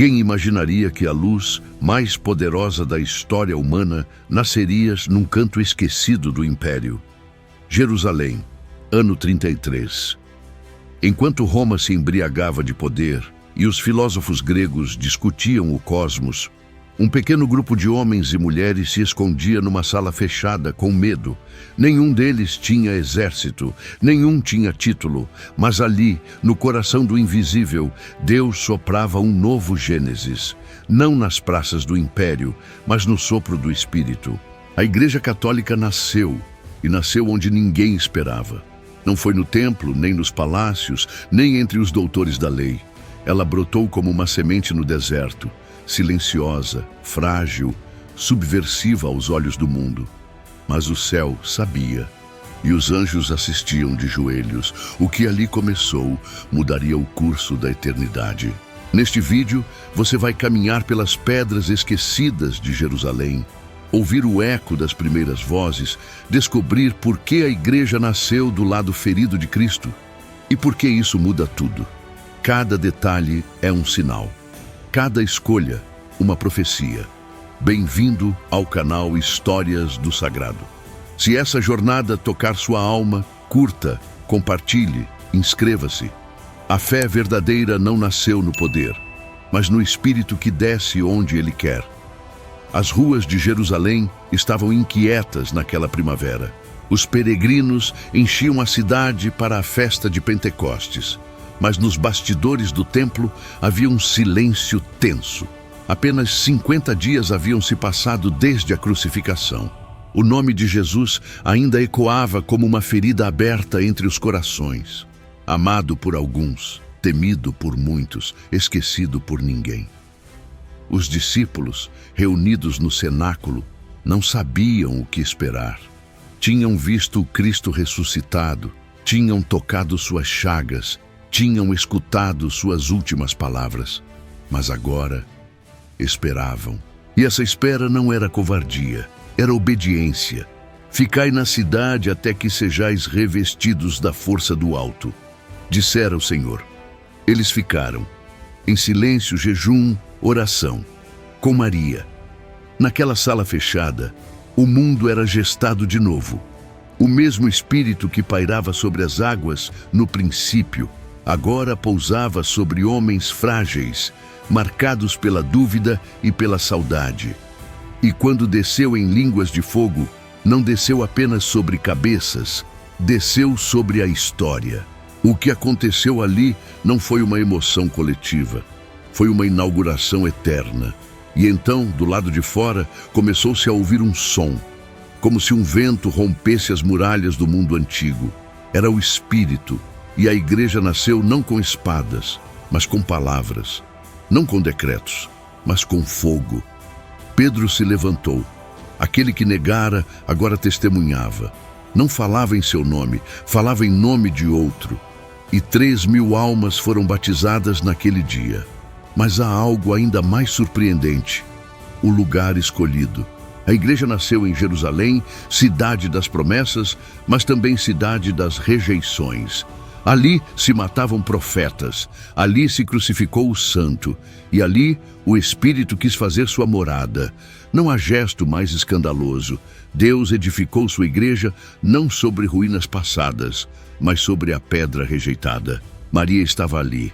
Quem imaginaria que a luz mais poderosa da história humana nasceria num canto esquecido do Império? Jerusalém, ano 33. Enquanto Roma se embriagava de poder e os filósofos gregos discutiam o cosmos, um pequeno grupo de homens e mulheres se escondia numa sala fechada com medo. Nenhum deles tinha exército, nenhum tinha título, mas ali, no coração do invisível, Deus soprava um novo Gênesis, não nas praças do Império, mas no sopro do Espírito. A Igreja Católica nasceu, e nasceu onde ninguém esperava. Não foi no templo, nem nos palácios, nem entre os doutores da lei. Ela brotou como uma semente no deserto, silenciosa, frágil, subversiva aos olhos do mundo. Mas o céu sabia, e os anjos assistiam de joelhos. O que ali começou mudaria o curso da eternidade. Neste vídeo, você vai caminhar pelas pedras esquecidas de Jerusalém, ouvir o eco das primeiras vozes, descobrir por que a igreja nasceu do lado ferido de Cristo e por que isso muda tudo. Cada detalhe é um sinal. Cada escolha, uma profecia. Bem-vindo ao canal Histórias do Sagrado. Se essa jornada tocar sua alma, curta, compartilhe, inscreva-se. A fé verdadeira não nasceu no poder, mas no Espírito que desce onde Ele quer. As ruas de Jerusalém estavam inquietas naquela primavera. Os peregrinos enchiam a cidade para a festa de Pentecostes. Mas nos bastidores do templo havia um silêncio tenso. Apenas 50 dias haviam se passado desde a crucificação. O nome de Jesus ainda ecoava como uma ferida aberta entre os corações. Amado por alguns, temido por muitos, esquecido por ninguém. Os discípulos, reunidos no cenáculo, não sabiam o que esperar. Tinham visto o Cristo ressuscitado, tinham tocado suas chagas, tinham escutado suas últimas palavras, mas agora esperavam. E essa espera não era covardia, era obediência. Ficai na cidade até que sejais revestidos da força do alto, dissera o Senhor. Eles ficaram, em silêncio, jejum, oração, com Maria. Naquela sala fechada, o mundo era gestado de novo. O mesmo Espírito que pairava sobre as águas no princípio, agora pousava sobre homens frágeis, marcados pela dúvida e pela saudade. E quando desceu em línguas de fogo, não desceu apenas sobre cabeças, desceu sobre a história. O que aconteceu ali não foi uma emoção coletiva, foi uma inauguração eterna. E então, do lado de fora, começou-se a ouvir um som, como se um vento rompesse as muralhas do mundo antigo. Era o Espírito. E a igreja nasceu não com espadas, mas com palavras. Não com decretos, mas com fogo. Pedro se levantou. Aquele que negara, agora testemunhava. Não falava em seu nome, falava em nome de outro. E 3.000 almas foram batizadas naquele dia. Mas há algo ainda mais surpreendente. O lugar escolhido. A igreja nasceu em Jerusalém, cidade das promessas, mas também cidade das rejeições. Ali se matavam profetas, ali se crucificou o santo, e ali o Espírito quis fazer sua morada. Não há gesto mais escandaloso. Deus edificou sua igreja não sobre ruínas passadas, mas sobre a pedra rejeitada. Maria estava ali.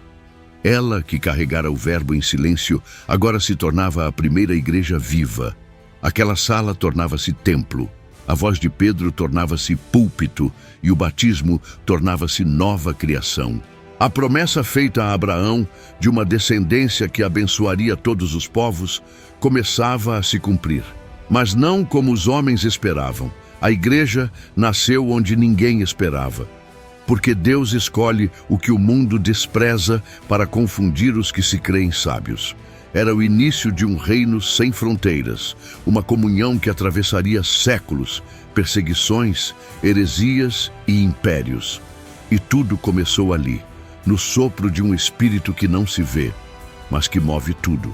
Ela, que carregara o Verbo em silêncio, agora se tornava a primeira igreja viva. Aquela sala tornava-se templo. A voz de Pedro tornava-se púlpito e o batismo tornava-se nova criação. A promessa feita a Abraão de uma descendência que abençoaria todos os povos começava a se cumprir. Mas não como os homens esperavam. A igreja nasceu onde ninguém esperava. Porque Deus escolhe o que o mundo despreza para confundir os que se creem sábios. Era o início de um reino sem fronteiras, uma comunhão que atravessaria séculos, perseguições, heresias e impérios. E tudo começou ali, no sopro de um Espírito que não se vê, mas que move tudo.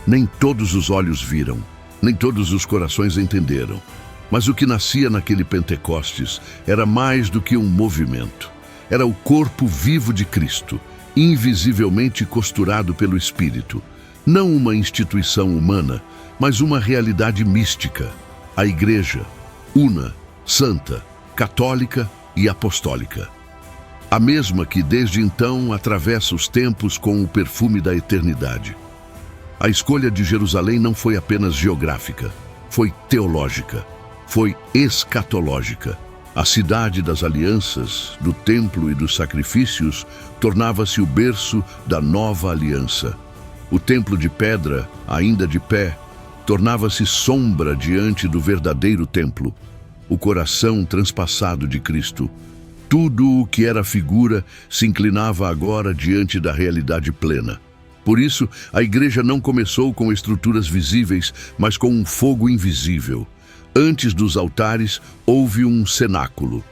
Nem todos os olhos viram, nem todos os corações entenderam. Mas o que nascia naquele Pentecostes era mais do que um movimento. Era o corpo vivo de Cristo, invisivelmente costurado pelo Espírito. Não uma instituição humana, mas uma realidade mística. A Igreja, una, santa, católica e apostólica. A mesma que desde então atravessa os tempos com o perfume da eternidade. A escolha de Jerusalém não foi apenas geográfica, foi teológica, foi escatológica. A cidade das alianças, do templo e dos sacrifícios tornava-se o berço da nova aliança. O templo de pedra, ainda de pé, tornava-se sombra diante do verdadeiro templo, o coração transpassado de Cristo. Tudo o que era figura se inclinava agora diante da realidade plena. Por isso, a igreja não começou com estruturas visíveis, mas com um fogo invisível. Antes dos altares, houve um cenáculo.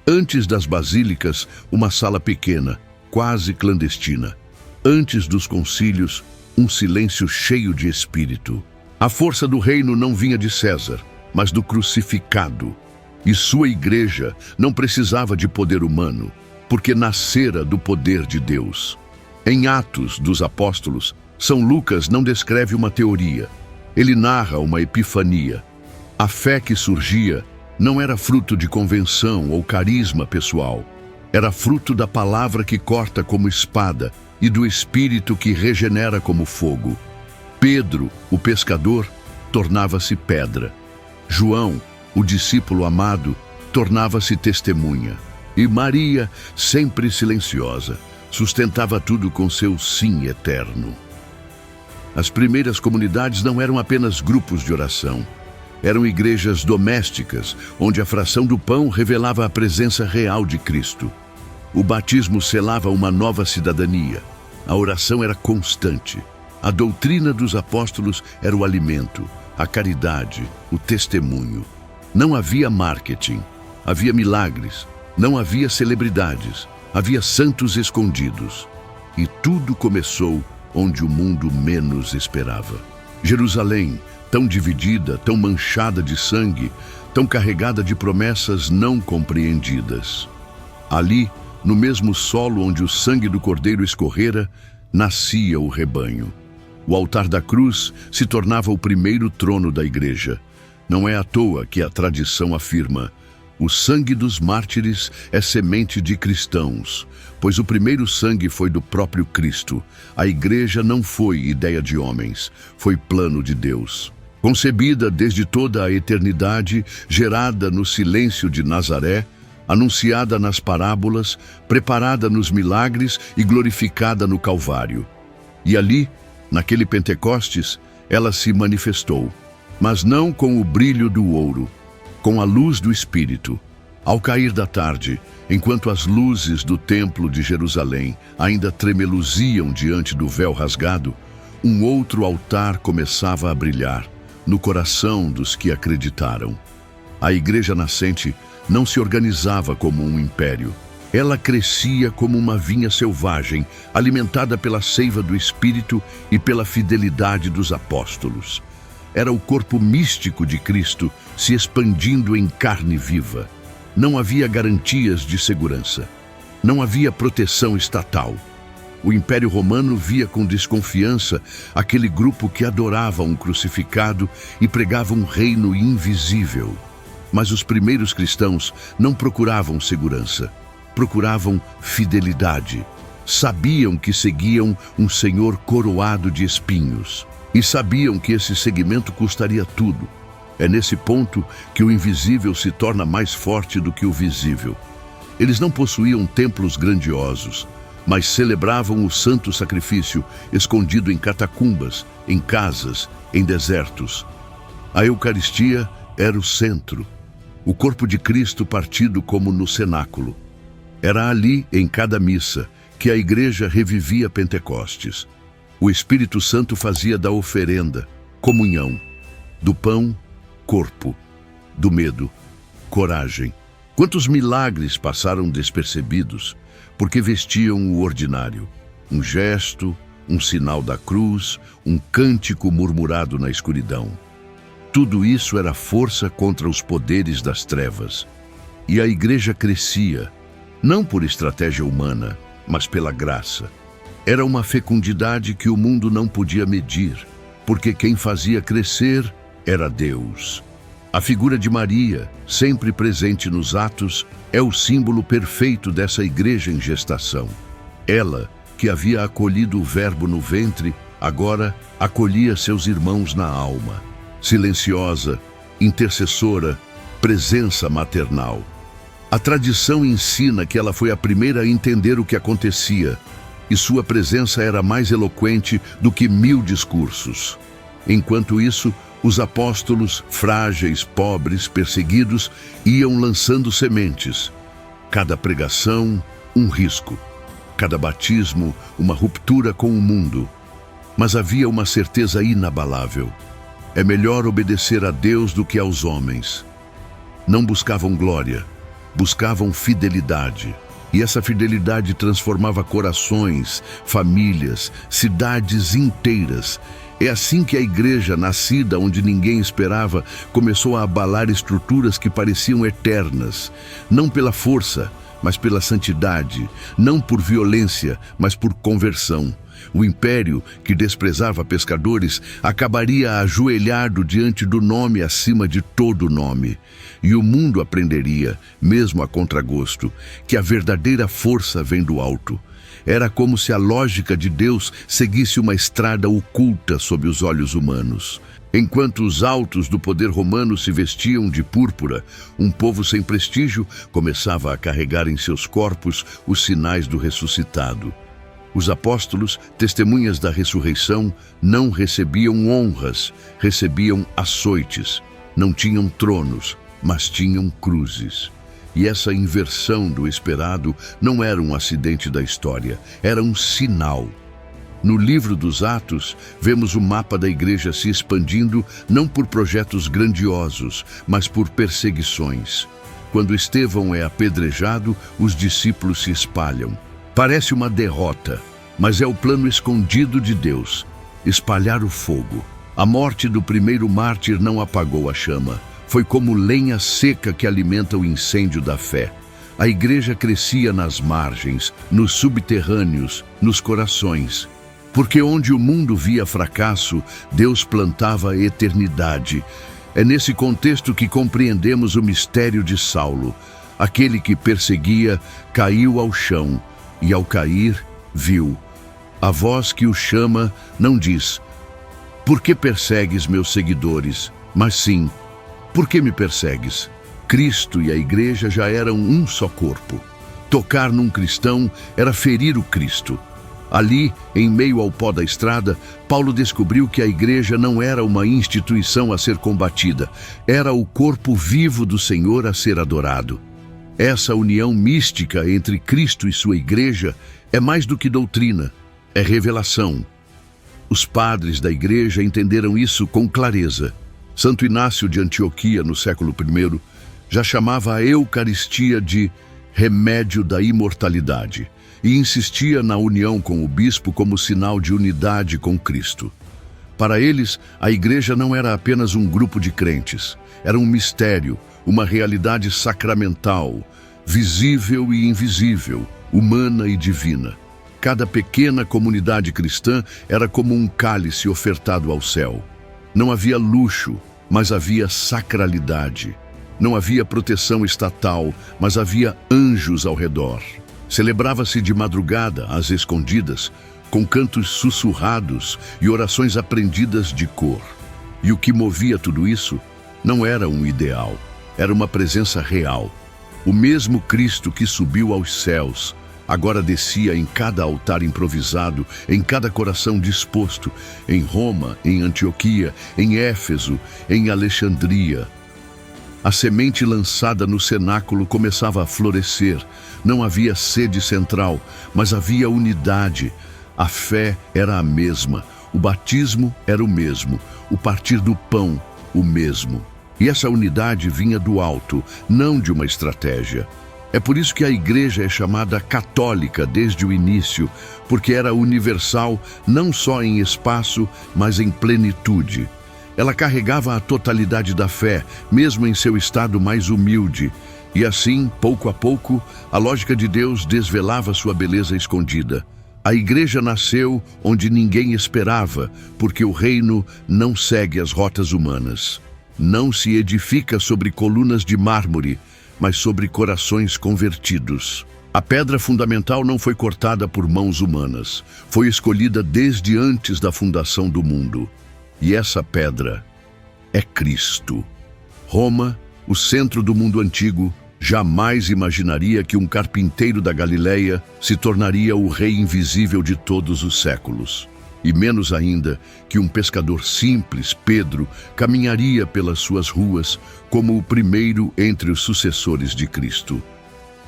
Antes das basílicas, uma sala pequena, quase clandestina. Antes dos concílios, um silêncio cheio de espírito. A força do reino não vinha de César, mas do crucificado. E sua igreja não precisava de poder humano, porque nascera do poder de Deus. Em Atos dos Apóstolos, São Lucas não descreve uma teoria. Ele narra uma epifania. A fé que surgia não era fruto de convenção ou carisma pessoal. Era fruto da palavra que corta como espada e do Espírito que regenera como fogo. Pedro, o pescador, tornava-se pedra. João, o discípulo amado, tornava-se testemunha. E Maria, sempre silenciosa, sustentava tudo com seu sim eterno. As primeiras comunidades não eram apenas grupos de oração. Eram igrejas domésticas, onde a fração do pão revelava a presença real de Cristo. O batismo selava uma nova cidadania. A oração era constante. A doutrina dos apóstolos era o alimento, a caridade, o testemunho. Não havia marketing, havia milagres, não havia celebridades, havia santos escondidos. E tudo começou onde o mundo menos esperava. Jerusalém, tão dividida, tão manchada de sangue, tão carregada de promessas não compreendidas. Ali, no mesmo solo onde o sangue do Cordeiro escorrera, nascia o rebanho. O altar da cruz se tornava o primeiro trono da igreja. Não é à toa que a tradição afirma: o sangue dos mártires é semente de cristãos, pois o primeiro sangue foi do próprio Cristo. A igreja não foi ideia de homens, foi plano de Deus. Concebida desde toda a eternidade, gerada no silêncio de Nazaré, anunciada nas parábolas, preparada nos milagres e glorificada no Calvário. E ali, naquele Pentecostes, ela se manifestou, mas não com o brilho do ouro, com a luz do Espírito. Ao cair da tarde, enquanto as luzes do templo de Jerusalém ainda tremeluziam diante do véu rasgado, um outro altar começava a brilhar no coração dos que acreditaram. A igreja nascente não se organizava como um império. Ela crescia como uma vinha selvagem, alimentada pela seiva do Espírito e pela fidelidade dos apóstolos. Era o corpo místico de Cristo se expandindo em carne viva. Não havia garantias de segurança. Não havia proteção estatal. O Império Romano via com desconfiança aquele grupo que adorava um crucificado e pregava um reino invisível. Mas os primeiros cristãos não procuravam segurança, procuravam fidelidade. Sabiam que seguiam um Senhor coroado de espinhos. E sabiam que esse seguimento custaria tudo. É nesse ponto que o invisível se torna mais forte do que o visível. Eles não possuíam templos grandiosos, mas celebravam o santo sacrifício escondido em catacumbas, em casas, em desertos. A Eucaristia era o centro, o corpo de Cristo partido como no cenáculo. Era ali, em cada missa, que a igreja revivia Pentecostes. O Espírito Santo fazia da oferenda comunhão, do pão, corpo, do medo, coragem. Quantos milagres passaram despercebidos, porque vestiam o ordinário. Um gesto, um sinal da cruz, um cântico murmurado na escuridão. Tudo isso era força contra os poderes das trevas. E a igreja crescia, não por estratégia humana, mas pela graça. Era uma fecundidade que o mundo não podia medir, porque quem fazia crescer era Deus. A figura de Maria, sempre presente nos Atos, é o símbolo perfeito dessa igreja em gestação. Ela, que havia acolhido o Verbo no ventre, agora acolhia seus irmãos na alma. Silenciosa, intercessora, presença maternal. A tradição ensina que ela foi a primeira a entender o que acontecia, e sua presença era mais eloquente do que 1000 discursos. Enquanto isso, os apóstolos, frágeis, pobres, perseguidos, iam lançando sementes. Cada pregação, um risco. Cada batismo, uma ruptura com o mundo. Mas havia uma certeza inabalável. É melhor obedecer a Deus do que aos homens. Não buscavam glória, buscavam fidelidade. E essa fidelidade transformava corações, famílias, cidades inteiras. É assim que a igreja, nascida onde ninguém esperava, começou a abalar estruturas que pareciam eternas, não pela força, mas pela santidade, não por violência, mas por conversão. O império, que desprezava pescadores, acabaria ajoelhado diante do nome acima de todo nome. E o mundo aprenderia, mesmo a contragosto, que a verdadeira força vem do alto. Era como se a lógica de Deus seguisse uma estrada oculta sob os olhos humanos. Enquanto os altos do poder romano se vestiam de púrpura, um povo sem prestígio começava a carregar em seus corpos os sinais do ressuscitado. Os apóstolos, testemunhas da ressurreição, não recebiam honras, recebiam açoites. Não tinham tronos, mas tinham cruzes. E essa inversão do esperado não era um acidente da história, era um sinal. No livro dos Atos, vemos o mapa da igreja se expandindo não por projetos grandiosos, mas por perseguições. Quando Estevão é apedrejado, os discípulos se espalham. Parece uma derrota, mas é o plano escondido de Deus, espalhar o fogo. A morte do primeiro mártir não apagou a chama. Foi como lenha seca que alimenta o incêndio da fé. A igreja crescia nas margens, nos subterrâneos, nos corações. Porque onde o mundo via fracasso, Deus plantava a eternidade. É nesse contexto que compreendemos o mistério de Saulo. Aquele que perseguia caiu ao chão, e ao cair, viu. A voz que o chama não diz: "Por que persegues meus seguidores?", mas sim: "Por que me persegues?". Cristo e a igreja já eram um só corpo. Tocar num cristão era ferir o Cristo. Ali, em meio ao pó da estrada, Paulo descobriu que a igreja não era uma instituição a ser combatida, era o corpo vivo do Senhor a ser adorado. Essa união mística entre Cristo e sua igreja é mais do que doutrina, é revelação. Os padres da igreja entenderam isso com clareza. Santo Inácio de Antioquia, no século I, já chamava a Eucaristia de remédio da imortalidade e insistia na união com o bispo como sinal de unidade com Cristo. Para eles, a igreja não era apenas um grupo de crentes, era um mistério, uma realidade sacramental, visível e invisível, humana e divina. Cada pequena comunidade cristã era como um cálice ofertado ao céu. Não havia luxo, mas havia sacralidade. Não havia proteção estatal, mas havia anjos ao redor. Celebrava-se de madrugada, às escondidas, com cantos sussurrados e orações aprendidas de cor. E o que movia tudo isso não era um ideal, era uma presença real. O mesmo Cristo que subiu aos céus, agora descia em cada altar improvisado, em cada coração disposto, em Roma, em Antioquia, em Éfeso, em Alexandria. A semente lançada no cenáculo começava a florescer. Não havia sede central, mas havia unidade. A fé era a mesma, o batismo era o mesmo, o partir do pão, o mesmo. E essa unidade vinha do alto, não de uma estratégia. É por isso que a igreja é chamada católica desde o início, porque era universal não só em espaço, mas em plenitude. Ela carregava a totalidade da fé, mesmo em seu estado mais humilde. E assim, pouco a pouco, a lógica de Deus desvelava sua beleza escondida. A igreja nasceu onde ninguém esperava, porque o reino não segue as rotas humanas. Não se edifica sobre colunas de mármore, mas sobre corações convertidos. A pedra fundamental não foi cortada por mãos humanas. Foi escolhida desde antes da fundação do mundo. E essa pedra é Cristo. Roma, o centro do mundo antigo, jamais imaginaria que um carpinteiro da Galileia se tornaria o rei invisível de todos os séculos. E menos ainda que um pescador simples, Pedro, caminharia pelas suas ruas como o primeiro entre os sucessores de Cristo.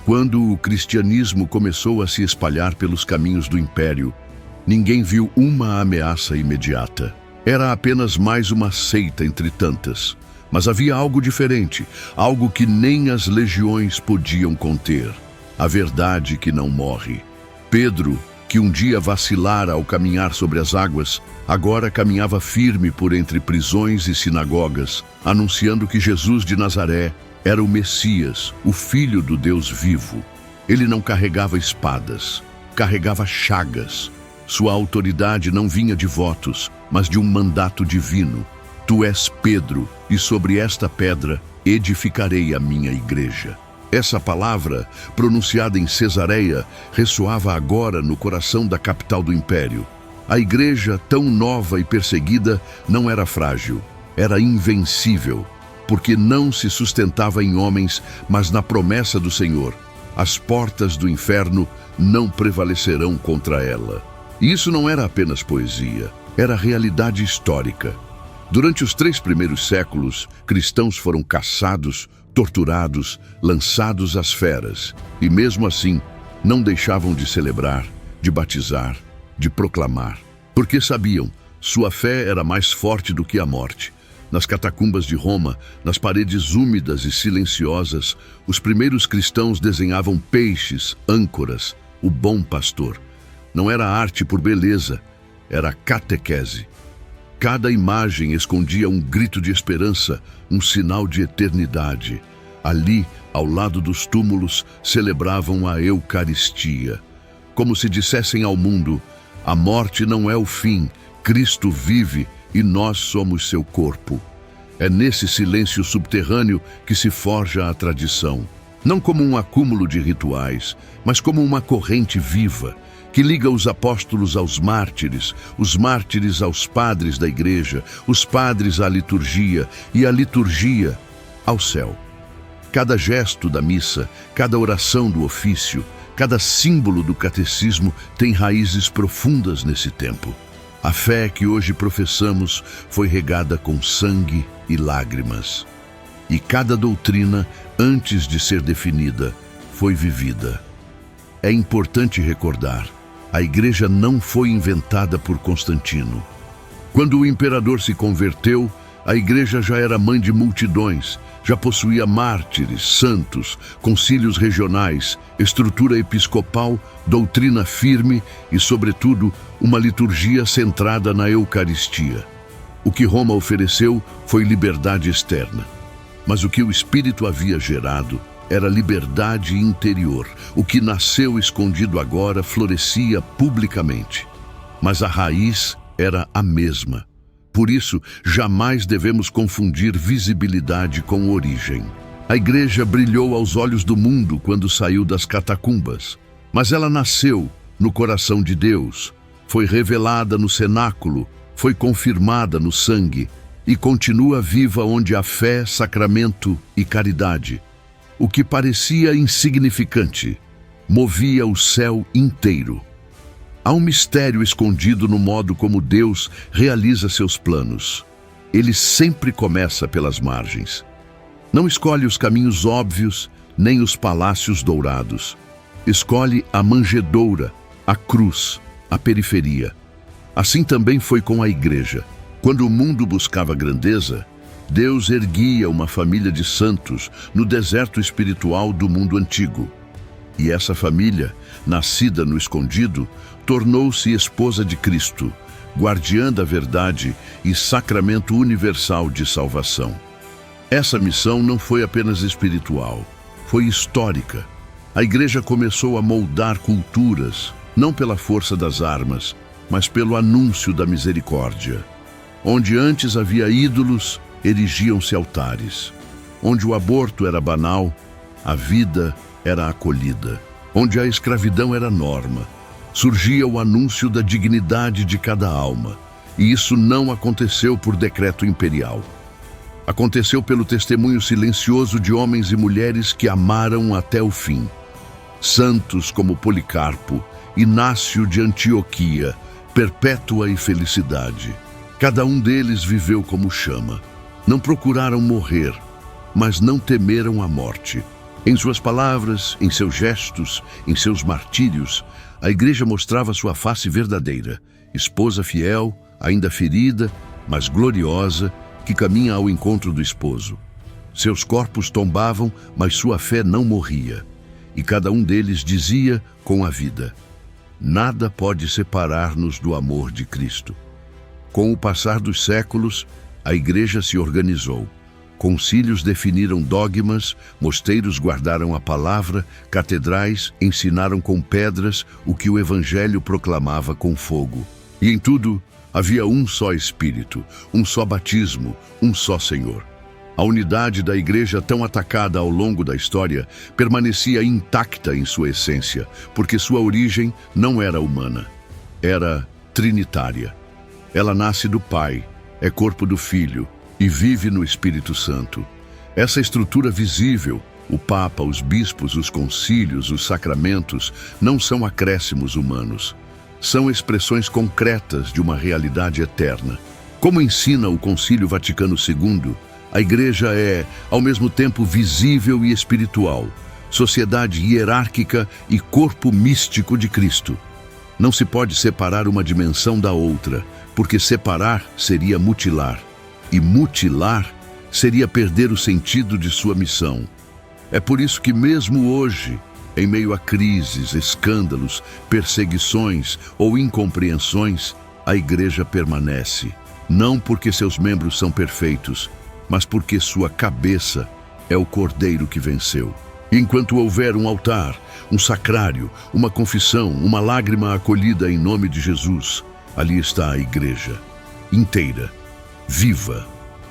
Quando o cristianismo começou a se espalhar pelos caminhos do império, ninguém viu uma ameaça imediata. Era apenas mais uma seita entre tantas. Mas havia algo diferente, algo que nem as legiões podiam conter. A verdade que não morre. Pedro, que um dia vacilara ao caminhar sobre as águas, agora caminhava firme por entre prisões e sinagogas, anunciando que Jesus de Nazaré era o Messias, o Filho do Deus vivo. Ele não carregava espadas, carregava chagas. Sua autoridade não vinha de votos, mas de um mandato divino. Tu és Pedro, e sobre esta pedra edificarei a minha igreja. Essa palavra, pronunciada em Cesareia, ressoava agora no coração da capital do império. A igreja, tão nova e perseguida, não era frágil, era invencível, porque não se sustentava em homens, mas na promessa do Senhor. As portas do inferno não prevalecerão contra ela. E isso não era apenas poesia, era realidade histórica. Durante os 3 primeiros séculos, cristãos foram caçados, torturados, lançados às feras, e mesmo assim, não deixavam de celebrar, de batizar, de proclamar, porque sabiam, sua fé era mais forte do que a morte. Nas catacumbas de Roma, nas paredes úmidas e silenciosas, os primeiros cristãos desenhavam peixes, âncoras, o bom pastor. Não era arte por beleza, era catequese. Cada imagem escondia um grito de esperança, um sinal de eternidade. Ali, ao lado dos túmulos, celebravam a Eucaristia. Como se dissessem ao mundo, a morte não é o fim, Cristo vive e nós somos seu corpo. É nesse silêncio subterrâneo que se forja a tradição. Não como um acúmulo de rituais, mas como uma corrente viva, que liga os apóstolos aos mártires, os mártires aos padres da igreja, os padres à liturgia e a liturgia ao céu. Cada gesto da missa, cada oração do ofício, cada símbolo do catecismo tem raízes profundas nesse tempo. A fé que hoje professamos foi regada com sangue e lágrimas. E cada doutrina, antes de ser definida, foi vivida. É importante recordar, a igreja não foi inventada por Constantino. Quando o imperador se converteu, a igreja já era mãe de multidões, já possuía mártires, santos, concílios regionais, estrutura episcopal, doutrina firme e, sobretudo, uma liturgia centrada na Eucaristia. O que Roma ofereceu foi liberdade externa, mas o que o Espírito havia gerado era liberdade interior. O que nasceu escondido agora florescia publicamente. Mas a raiz era a mesma. Por isso, jamais devemos confundir visibilidade com origem. A igreja brilhou aos olhos do mundo quando saiu das catacumbas. Mas ela nasceu no coração de Deus, foi revelada no cenáculo, foi confirmada no sangue e continua viva onde há fé, sacramento e caridade. O que parecia insignificante movia o céu inteiro. Há um mistério escondido no modo como Deus realiza seus planos. Ele sempre começa pelas margens. Não escolhe os caminhos óbvios, nem os palácios dourados. Escolhe a manjedoura, a cruz, a periferia. Assim também foi com a igreja. Quando o mundo buscava grandeza, Deus erguia uma família de santos no deserto espiritual do mundo antigo. E essa família, nascida no escondido, tornou-se esposa de Cristo, guardiã da verdade e sacramento universal de salvação. Essa missão não foi apenas espiritual, foi histórica. A igreja começou a moldar culturas, não pela força das armas, mas pelo anúncio da misericórdia. Onde antes havia ídolos, erigiam-se altares. Onde o aborto era banal, a vida era acolhida. Onde a escravidão era norma, surgia o anúncio da dignidade de cada alma. E isso não aconteceu por decreto imperial. Aconteceu pelo testemunho silencioso de homens e mulheres que amaram até o fim. Santos como Policarpo, Inácio de Antioquia, Perpétua e Felicidade. Cada um deles viveu como chama. Não procuraram morrer, mas não temeram a morte. Em suas palavras, em seus gestos, em seus martírios, a igreja mostrava sua face verdadeira, esposa fiel, ainda ferida, mas gloriosa, que caminha ao encontro do esposo. Seus corpos tombavam, mas sua fé não morria. E cada um deles dizia com a vida: nada pode separar-nos do amor de Cristo. Com o passar dos séculos, a igreja se organizou. Concílios definiram dogmas, mosteiros guardaram a palavra, catedrais ensinaram com pedras o que o evangelho proclamava com fogo. E em tudo havia um só Espírito, um só batismo, um só Senhor. A unidade da igreja, tão atacada ao longo da história, permanecia intacta em sua essência, porque sua origem não era humana, era trinitária. Ela nasce do Pai, é corpo do Filho e vive no Espírito Santo. Essa estrutura visível, o Papa, os bispos, os concílios, os sacramentos, não são acréscimos humanos. São expressões concretas de uma realidade eterna. Como ensina o Concílio Vaticano II, a Igreja é, ao mesmo tempo, visível e espiritual, sociedade hierárquica e corpo místico de Cristo. Não se pode separar uma dimensão da outra, porque separar seria mutilar, e mutilar seria perder o sentido de sua missão. É por isso que mesmo hoje, em meio a crises, escândalos, perseguições ou incompreensões, a Igreja permanece, não porque seus membros são perfeitos, mas porque sua cabeça é o Cordeiro que venceu. E enquanto houver um altar, um sacrário, uma confissão, uma lágrima acolhida em nome de Jesus, ali está a Igreja, inteira, viva,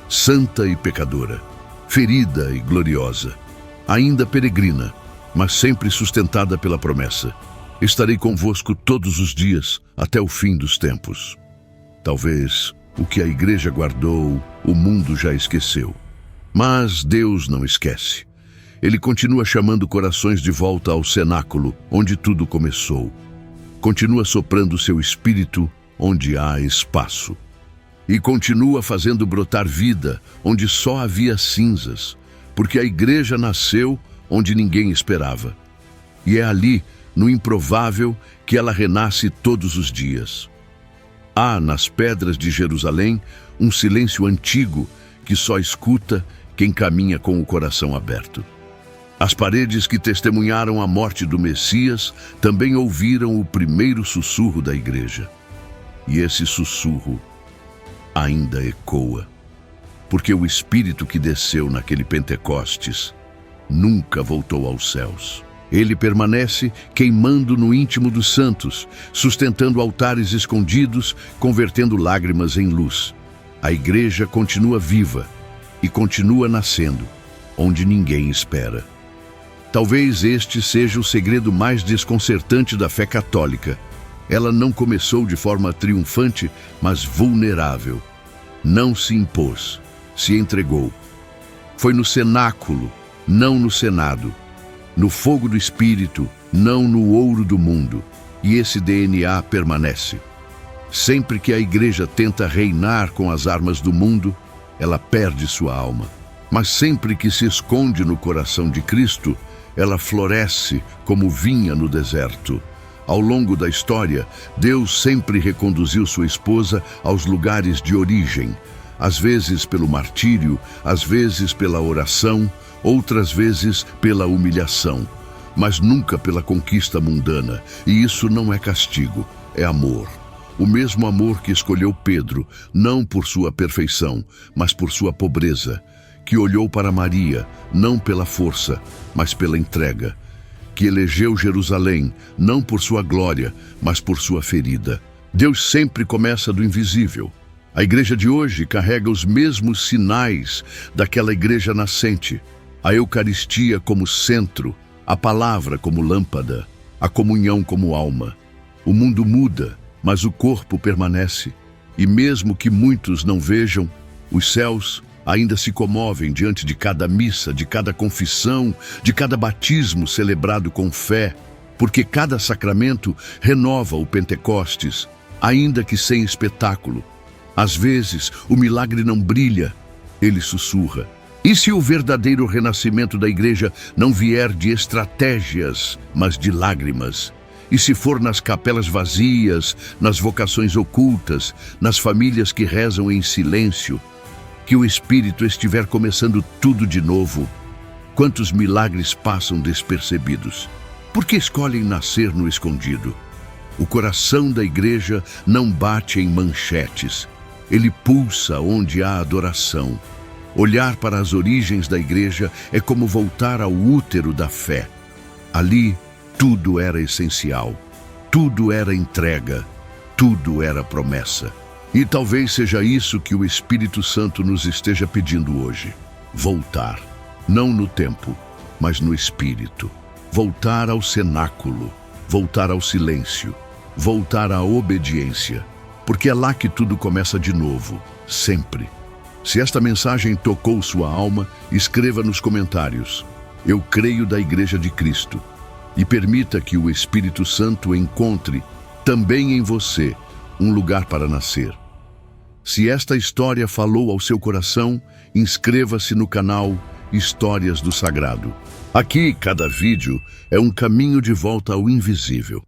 santa e pecadora, ferida e gloriosa, ainda peregrina, mas sempre sustentada pela promessa: estarei convosco todos os dias, até o fim dos tempos. Talvez o que a Igreja guardou, o mundo já esqueceu. Mas Deus não esquece. Ele continua chamando corações de volta ao cenáculo, onde tudo começou. Continua soprando seu espírito onde há espaço. E continua fazendo brotar vida onde só havia cinzas, porque a Igreja nasceu onde ninguém esperava. E é ali, no improvável, que ela renasce todos os dias. Há, nas pedras de Jerusalém, um silêncio antigo que só escuta quem caminha com o coração aberto. As paredes que testemunharam a morte do Messias também ouviram o primeiro sussurro da Igreja. E esse sussurro ainda ecoa, porque o Espírito que desceu naquele Pentecostes nunca voltou aos céus. Ele permanece queimando no íntimo dos santos, sustentando altares escondidos, convertendo lágrimas em luz. A Igreja continua viva e continua nascendo, onde ninguém espera. Talvez este seja o segredo mais desconcertante da fé católica. Ela não começou de forma triunfante, mas vulnerável. Não se impôs, se entregou. Foi no cenáculo, não no Senado. No fogo do Espírito, não no ouro do mundo. E esse DNA permanece. Sempre que a Igreja tenta reinar com as armas do mundo, ela perde sua alma. Mas sempre que se esconde no coração de Cristo, ela floresce como vinha no deserto. Ao longo da história, Deus sempre reconduziu sua esposa aos lugares de origem, às vezes pelo martírio, às vezes pela oração, outras vezes pela humilhação, mas nunca pela conquista mundana. E isso não é castigo, é amor. O mesmo amor que escolheu Pedro, não por sua perfeição, mas por sua pobreza, que olhou para Maria, não pela força, mas pela entrega, que elegeu Jerusalém, não por sua glória, mas por sua ferida. Deus sempre começa do invisível. A igreja de hoje carrega os mesmos sinais daquela igreja nascente. A Eucaristia como centro, a palavra como lâmpada, a comunhão como alma. O mundo muda, mas o corpo permanece. E mesmo que muitos não vejam, os céus ainda se comovem diante de cada missa, de cada confissão, de cada batismo celebrado com fé, porque cada sacramento renova o Pentecostes, ainda que sem espetáculo. Às vezes, o milagre não brilha, ele sussurra. E se o verdadeiro renascimento da igreja não vier de estratégias, mas de lágrimas? E se for nas capelas vazias, nas vocações ocultas, nas famílias que rezam em silêncio, que o Espírito estiver começando tudo de novo? Quantos milagres passam despercebidos? Por que escolhem nascer no escondido? O coração da igreja não bate em manchetes. Ele pulsa onde há adoração. Olhar para as origens da igreja é como voltar ao útero da fé. Ali, tudo era essencial. Tudo era entrega. Tudo era promessa. E talvez seja isso que o Espírito Santo nos esteja pedindo hoje. Voltar. Não no tempo, mas no Espírito. Voltar ao cenáculo. Voltar ao silêncio. Voltar à obediência. Porque é lá que tudo começa de novo, sempre. Se esta mensagem tocou sua alma, escreva nos comentários: eu creio da Igreja de Cristo. E permita que o Espírito Santo encontre, também em você, um lugar para nascer. Se esta história falou ao seu coração, inscreva-se no canal Histórias do Sagrado. Aqui, cada vídeo é um caminho de volta ao invisível.